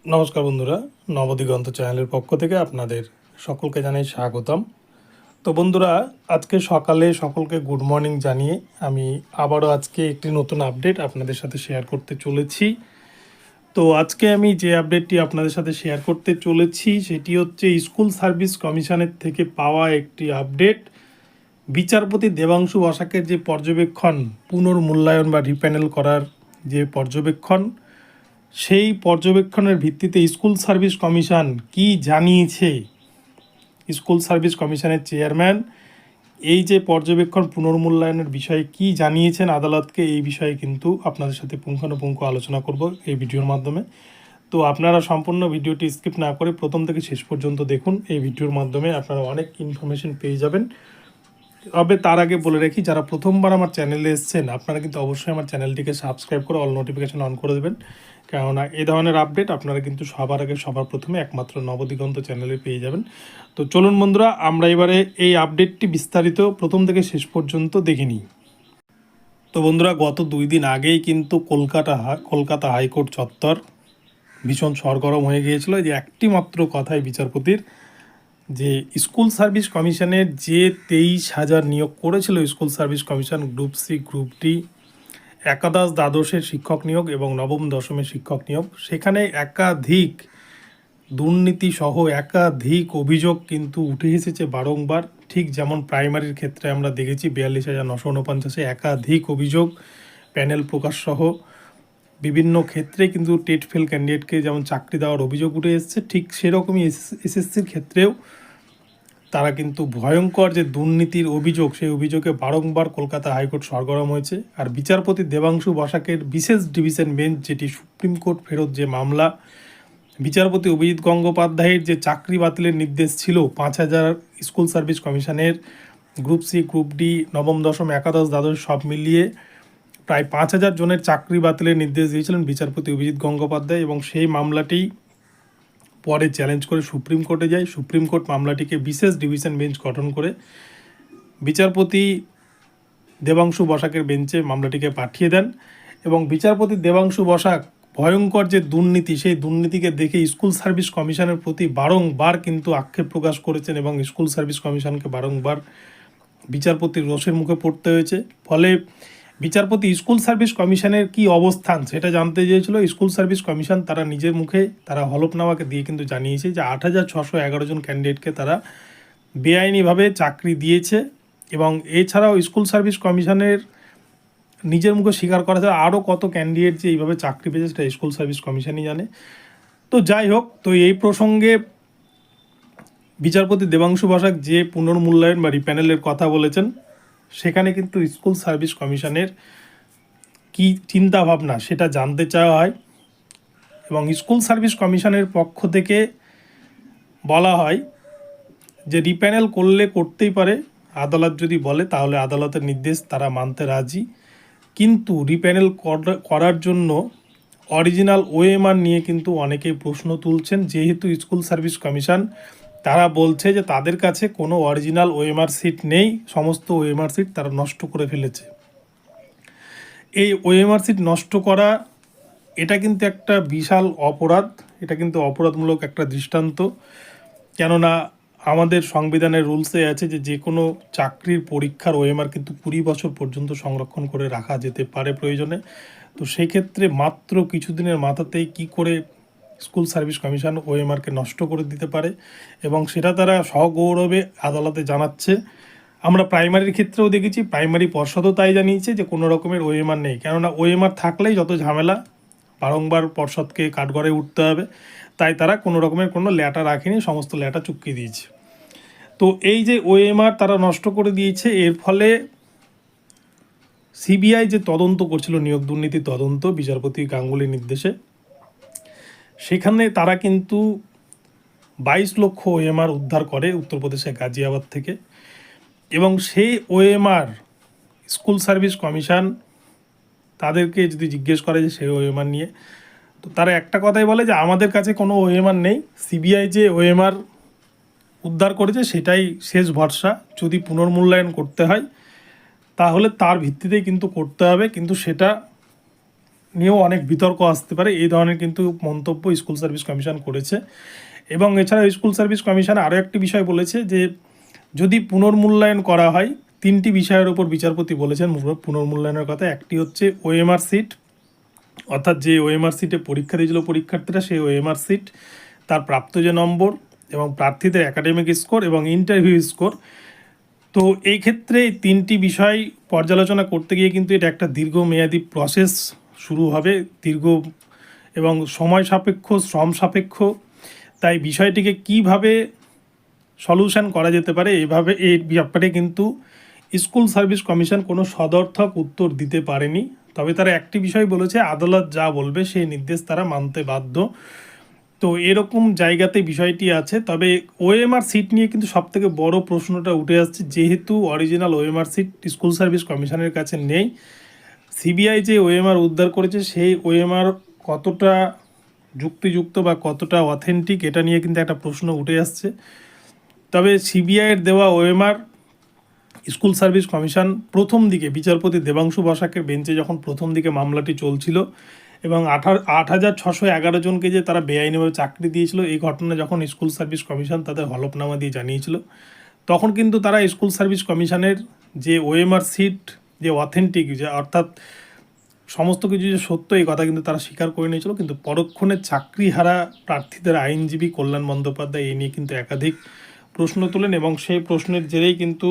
নমস্কার বন্ধুরা, নবদিগন্ত চ্যানেলের পক্ষ থেকে আপনাদের সকলকে জানাই স্বাগতম। তো বন্ধুরা, আজকে সকালে সকলকে গুড মর্নিং জানিয়ে আমি আবারও আজকে একটি নতুন আপডেট আপনাদের সাথে শেয়ার করতে চলেছি। তো আজকে আমি যে আপডেটটি আপনাদের সাথে শেয়ার করতে চলেছি সেটি হচ্ছে স্কুল সার্ভিস কমিশনের থেকে পাওয়া একটি আপডেট। বিচারপতি দেবাংশু বসাকের যে পর্যবেক্ষণ, পুনর্মূল্যায়ন বা রিপ্যানেল করার যে পর্যবেক্ষণ, সেই পর্যবেক্ষণের ভিত্তিতে স্কুল সার্ভিস কমিশন কি জানিয়েছে, স্কুল সার্ভিস কমিশনের চেয়ারম্যান এই যে পর্যবেক্ষণ পুনর্মূল্যায়নের বিষয়ে কি জানিয়েছেন আদালতকে, এই বিষয়ে কিন্তু আপনাদের সাথে পুঙ্খানুপুঙ্খ আলোচনা করব এই ভিডিওর মাধ্যমে। তো আপনারা সম্পূর্ণ ভিডিওটি স্কিপ না করে প্রথম থেকে শেষ পর্যন্ত দেখুন। এই ভিডিওর মাধ্যমে আপনারা অনেক ইনফরমেশন পেয়ে যাবেন। তবে তার আগে বলে রাখি, যারা প্রথমবার আমার চ্যানেলে এসেছেন আপনারা কিন্তু অবশ্যই আমার চ্যানেলটিকে সাবস্ক্রাইব করে অল নোটিফিকেশান অন করে দেবেন, কেননা এই ধরনের আপডেট আপনারা কিন্তু সবার আগে সবার প্রথমে একমাত্র নবদিগন্ত চ্যানেলে পেয়ে যাবেন। তো চলুন বন্ধুরা, আমরা এবারে এই আপডেটটি বিস্তারিত প্রথম থেকে শেষ পর্যন্ত দেখে নিই। তো বন্ধুরা, গত 2 দিন আগেই কিন্তু কলকাতা হাইকোর্ট চত্বর ভীষণ সরগরম হয়ে গিয়েছিল যে একটি মাত্র কথাই বিচারপতির, যে স্কুল সার্ভিস কমিশনের যে 23,000 নিয়োগ করেছিল school service commission, group C, group D, একাদশ দ্বাদশের শিক্ষক নিয়োগ এবং নবম দশমের শিক্ষক নিয়োগ, সেখানে একাধিক দুর্নীতি সহ একাধিক অভিযোগ কিন্তু উঠে এসেছে বারংবার। ঠিক যেমন প্রাইমারির ক্ষেত্রে আমরা দেখেছি 42,949 একাধিক অভিযোগ, প্যানেল প্রকাশ সহ বিভিন্ন ক্ষেত্রে কিন্তু টেট ফেল ক্যান্ডিডেটকে যেমন চাকরি দেওয়ার অভিযোগ উঠে এসেছে, ঠিক সেরকমই এসএসসির ক্ষেত্রেও তারা কিন্তু ভয়ঙ্কর যে দুর্নীতির অভিযোগ, সেই অভিযোগে বারংবার কলকাতা হাইকোর্ট সরগরম হয়েছে। আর বিচারপতি দেবাংশু বসাকের বিশেষ ডিভিশন বেঞ্চ, যেটি সুপ্রিম কোর্ট ফেরত যে মামলা, বিচারপতি অভিজিৎ গঙ্গোপাধ্যায়ের যে চাকরি বাতিলের নির্দেশ ছিল 5,000 স্কুল সার্ভিস কমিশনের গ্রুপ সি, গ্রুপ ডি, নবম দশম, একাদশ দ্বাদশ সব মিলিয়ে প্রায় 5,000 জনের চাকরি বাতিলের নির্দেশ দিয়েছিলেন বিচারপতি অভিজিৎ গঙ্গোপাধ্যায়, এবং সেই মামলাটি পরে চ্যালেঞ্জ করে সুপ্রিম কোর্টে যায়। সুপ্রিম কোর্ট মামলাটিকে বিশেষ ডিভিশন বেঞ্চ গঠন করে বিচারপতি দেবাংশু বসাকের বেঞ্চে মামলাটিকে পাঠিয়ে দেন, এবং বিচারপতি দেবাংশু বসাক ভয়ঙ্কর যে দুর্নীতি, সেই দুর্নীতিকে দেখে স্কুল সার্ভিস কমিশনের প্রতি বারংবার কিন্তু আক্ষেপ প্রকাশ করেছেন, এবং স্কুল সার্ভিস কমিশনকে বারংবার বিচারপতির রোষের মুখে পড়তে হয়েছে। ফলে বিচারপতি স্কুল সার্ভিস কমিশনের কি অবস্থান সেটা জানতে চেয়েছিল। স্কুল সার্ভিস কমিশন তারা নিজের মুখে তারা হলফনামাকে দিয়ে কিন্তু জানিয়েছে যে 8,611 জন ক্যান্ডিডেটকে তারা বেআইনিভাবে চাকরি দিয়েছে, এবং এছাড়াও স্কুল সার্ভিস কমিশনের নিজের মুখে স্বীকার করা যায় আরও কত ক্যান্ডিডেট যে এইভাবে চাকরি পেয়েছে সেটা স্কুল সার্ভিস কমিশনই জানে। তো যাই হোক, তো এই প্রসঙ্গে বিচারপতি দেবাংশু বসাক যে পুনর্মূল্যায়ন বা রিপ্যানেলের কথা বলেছেন, সেখানে কিন্তু স্কুল সার্ভিস কমিশনের কি চিন্তা ভাবনা সেটা জানতে চাওয়া হয়, এবং স্কুল সার্ভিস কমিশনের পক্ষ থেকে বলা হয় যে রিপ্যানেল করলে করতেই পারে, আদালত যদি বলে তাহলে আদালতের নির্দেশ তারা মানতে রাজি, কিন্তু রিপ্যানেল করার জন্য অরিজিনাল ওএমআর নিয়ে কিন্তু অনেকেই প্রশ্ন তুলছেন, যেহেতু স্কুল সার্ভিস কমিশন তারা বলছে যে তাদের কাছে কোনো অরিজিনাল ওএমআর সিট নেই, সমস্ত ওএমআর সিট তারা নষ্ট করে ফেলেছে। এই ওএমআর সিট নষ্ট করা এটা কিন্তু একটা বিশাল অপরাধ, এটা কিন্তু অপরাধমূলক একটা দৃষ্টান্ত, কেননা আমাদের সংবিধানের রুলসে আছে যে যে কোনো চাকরির পরীক্ষার ওএমআর কিন্তু 20 বছর পর্যন্ত সংরক্ষণ করে রাখা যেতে পারে প্রয়োজনে। তো সেই ক্ষেত্রে মাত্র কিছুদিনের মাথাতেই কি করে স্কুল সার্ভিস কমিশন ওএমআরকে নষ্ট করে দিতে পারে, এবং সেটা তারা সগৌরবে আদালতে জানাচ্ছে। আমরা প্রাইমারির ক্ষেত্রেও দেখেছি, প্রাইমারি পর্ষদও তাই জানিয়েছে যে কোনো রকমের ওএমআর নেই, কেননা ওএমআর থাকলেই যত ঝামেলা, বারংবার পর্ষদকে কাঠগড়ে উঠতে হবে, তাই তারা কোনো রকমের কোনো ল্যাটা রাখেনি, সমস্ত ল্যাটা চুকিয়ে দিয়েছে। তো এই যে ওএমআর তারা নষ্ট করে দিয়েছে, এর ফলে সিবিআই যে তদন্ত করছিল, নিয়োগ দুর্নীতি তদন্ত বিচারপতি গাঙ্গুলির নির্দেশে, সেখানে তারা কিন্তু 22 লক্ষ ওএমআর উদ্ধার করে উত্তরপ্রদেশের গাজিয়াবাদ থেকে, এবং সেই ওএমআর স্কুল সার্ভিস কমিশন তাদেরকে যদি জিজ্ঞেস করে যে সেই ওএমআর নিয়ে, তো তারা একটা কথাই বলে যে আমাদের কাছে কোনো ওএমআর নেই, সিবিআই যে ওএমআর উদ্ধার করেছে সেটাই শেষ ভরসা, যদি পুনর্মূল্যায়ন করতে হয় তাহলে তার ভিত্তিতেই কিন্তু করতে হবে, কিন্তু সেটা নিয়েও অনেক বিতর্ক আসতে পারে, এই ধরনের কিন্তু মন্তব্য স্কুল সার্ভিস কমিশন করেছে। এবং এছাড়া স্কুল সার্ভিস কমিশন আরও একটি বিষয় বলেছে যে যদি পুনর্মূল্যায়ন করা হয়, তিনটি বিষয়ের ওপর বিচারপতি বলেছেন পুনর্মূল্যায়নের কথা। একটি হচ্ছে ওএমআর সিট, অর্থাৎ যে ওএমআর সিটে পরীক্ষা দিয়েছিল পরীক্ষার্থীরা, সেই ওএমআর সিট, তার প্রাপ্ত যে নম্বর এবং প্রার্থীদের একাডেমিক স্কোর এবং ইন্টারভিউ স্কোর। তো এই ক্ষেত্রে এই তিনটি বিষয় পর্যালোচনা করতে গিয়ে কিন্তু এটা একটা দীর্ঘমেয়াদী প্রসেস শুরু হবে, দীর্ঘ এবং সময় সাপেক্ষ, শ্রম সাপেক্ষ। তাই বিষয়টিকে কিভাবে সলিউশন করা যেতে পারে এই ব্যাপারে কিন্তু স্কুল সার্ভিস কমিশন কোনো সদর্থক উত্তর দিতে পারেনি। তবে তারা একটি বিষয় বলেছে, আদালত যা বলবে সেই নির্দেশ তারা মানতে বাধ্য। তো এরকম জায়গাতে বিষয়টি আছে। তবে ওএমআর সিট নিয়ে কিন্তু সবথেকে বড় প্রশ্নটা উঠে আসছে, যেহেতু original OMR sheet school service কমিশনের কাছে নেই, সিবিআই যে ওএমআর উদ্ধার করেছে সেই ওএমআর কতটা যুক্তিযুক্ত বা কতটা অথেন্টিক, এটা নিয়ে কিন্তু একটা প্রশ্ন উঠে আসছে। তবে সিবিআইয়ের দেওয়া ওএমআর স্কুল সার্ভিস কমিশন প্রথম দিকে বিচারপতি দেবাংশু বসাকের বেঞ্চে যখন প্রথম দিকে মামলাটি চলছিল এবং 8,611 জনকে যে তারা বেআইনিভাবে চাকরি দিয়েছিল, এই ঘটনা যখন স্কুল সার্ভিস কমিশন তাদের হলফনামা দিয়ে জানিয়েছিল, তখন কিন্তু তারা স্কুল সার্ভিস কমিশনের যে ওএমআর সিট যে অথেন্টিক, যে অর্থাৎ সমস্ত কিছু যে সত্য, এই কথা কিন্তু তারা স্বীকার করে নিয়েছিল। কিন্তু পরক্ষণে চাকরিহারা প্রার্থীদের আইনজীবী কল্যাণ বন্দ্যোপাধ্যায় এই নিয়ে কিন্তু একাধিক প্রশ্ন তোলেন এবং সেই প্রশ্নের জেরেই কিন্তু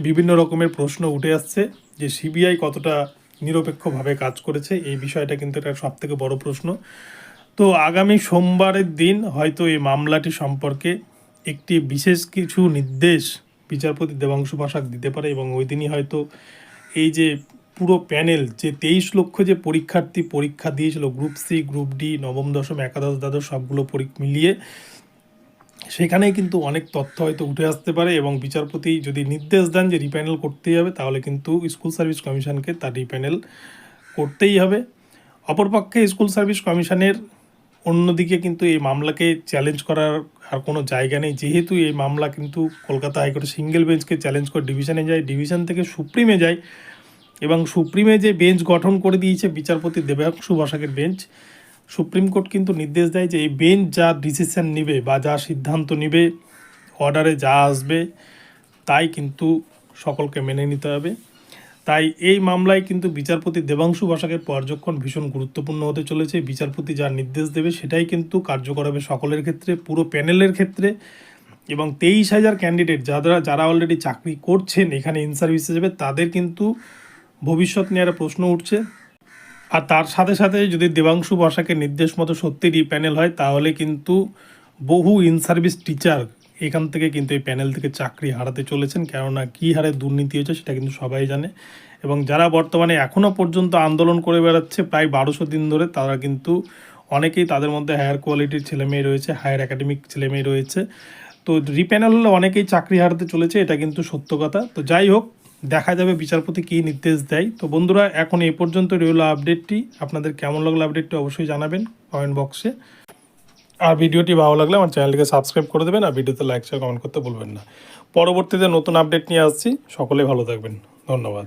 বিভিন্ন রকমের প্রশ্ন উঠে আসছে যে সিবিআই কতটা নিরপেক্ষভাবে কাজ করেছে, এই বিষয়টা কিন্তু এটা সবথেকে বড় প্রশ্ন। তো আগামী সোমবারের দিন হয়তো এই মামলাটি সম্পর্কে একটি বিশেষ কিছু নির্দেশ বিচারপতি দেবাংশু বসাক দিতে পারে এবং ওই দিনই হয়তো এই যে পুরো প্যানেল, যে 23 লক্ষ যে পরীক্ষার্থী পরীক্ষা দিয়েছিল গ্রুপ সি, গ্রুপ ডি, নবম দশম একাদশ দ্বাদশ সবগুলো মিলিয়ে, সেখানেই কিন্তু অনেক তথ্য হয়তো উঠে আসতে পারে এবং বিচারপতি যদি নির্দেশ দেন যে রিপ্যানেল করতেই হবে, তাহলে কিন্তু স্কুল সার্ভিস কমিশনকে তার রিপ্যানেল করতেই হবে। অপরপক্ষে স্কুল সার্ভিস কমিশনের অন্যদিকে কিন্তু এই মামলাকে চ্যালেঞ্জ করার আর কোনো জায়গা নেই, যেহেতু এই মামলা কিন্তু কলকাতা হাইকোর্টে সিঙ্গেল বেঞ্চকে চ্যালেঞ্জ করে ডিভিশনে যায়, ডিভিশন থেকে সুপ্রিমে যায় এবং সুপ্রিমে যে বেঞ্চ গঠন করে দিয়েছে বিচারপতি দেবাংশু বসাকের বেঞ্চ, সুপ্রিম কোর্ট কিন্তু নির্দেশ দেয় যে এই বেঞ্চ যা ডিসিশন নেবে বা যা সিদ্ধান্ত নেবে, অর্ডারে যা আসবে, তাই কিন্তু সকলকে মেনে নিতে হবে। তাই এই মামলায় কিন্তু বিচারপতি দেবাংশু বসাকের পর্যবেক্ষণ ভীষণ গুরুত্বপূর্ণ হতে চলেছে। বিচারপতি যা নির্দেশ দেবে সেটাই কিন্তু কার্যকর হবে সকলের ক্ষেত্রে, পুরো প্যানেলের ক্ষেত্রে। এবং 23,000 ক্যান্ডিডেট যারা অলরেডি চাকরি করছেন এখানে ইন সার্ভিস হিসেবে, তাদের কিন্তু ভবিষ্যৎ নিয়ে একটা প্রশ্ন উঠছে। আর তার সাথে সাথে যদি দেবাংশু বসাকের নির্দেশ মতো সত্যি রিপ্যানেল হয়, তাহলে কিন্তু বহু ইন সার্ভিস টিচার এখান থেকে কিন্তু এই প্যানেল থেকে চাকরি হারাতে চলেছেন। কেননা কী হারে দুর্নীতি হয়েছে সেটা কিন্তু সবাই জানে। এবং যারা বর্তমানে এখনও পর্যন্ত আন্দোলন করে বেড়াচ্ছে প্রায় 1200 দিন ধরে, তারা কিন্তু অনেকেই, তাদের মধ্যে হায়ার কোয়ালিটির ছেলেমেয়ে রয়েছে, হায়ার একাডেমিক ছেলেমেয়ে রয়েছে। তো রিপ্যানেল হলে অনেকেই চাকরি হারাতে চলেছে, এটা কিন্তু সত্য কথা। তো যাই হোক, দেখা যাবে বিচারপতি কী নির্দেশ দেয়। তো বন্ধুরা, এখন এই পর্যন্ত রইল আপডেটটি। আপনাদের কেমন লাগলো আপডেটটি অবশ্যই জানাবেন কমেন্ট বক্সে। আর ভিডিওটি ভালো লাগলে আমার চ্যানেলটিকে সাবস্ক্রাইব করে দেবেন আর ভিডিওতে লাইক শেয়ার কমেন্ট করতে ভুলবেন না। পরবর্তীতে নতুন আপডেট নিয়ে আসছি। সকলে ভালো থাকবেন। ধন্যবাদ।